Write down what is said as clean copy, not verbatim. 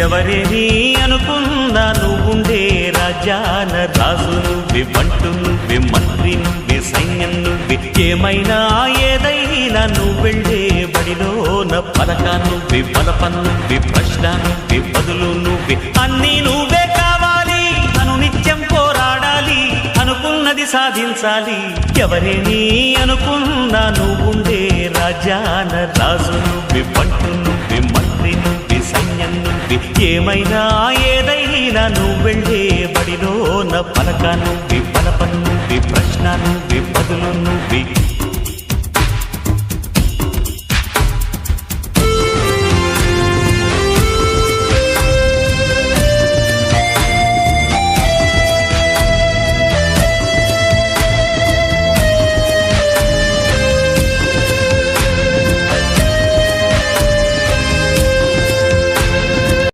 ఎవరేని అనుకున్నా నువ్వుండే రాజాన రాజు నువ్వే, బంటు నువ్వే, మంత్రి నువ్వే, సైన్యం నువ్వే, ఏమైనా ఏదైనా నువ్వు వెళ్ళే బడిలోన పలక నువ్వే, బలపం నువ్వే, ప్రశ్న నువ్వే, బదులు నువ్వే, అన్నీ నువ్వే కావాలి. అను నిత్యం పోరాడాలి, అనుకున్నది సాధించాలి. ఎవరేని అనుకున్నా నువ్వుండే రాజాన రాజు నువ్వే, బంటు నువ్వే, మంత్రి నువ్వే, సైన్యం నువ్వే, ఏమైనా ఏదైనా నువ్వు వెళ్ళే బడిలోన పలక నువ్వే, బలపం నువ్వే, ప్రశ్న నువ్వే, బదులు నువ్వే.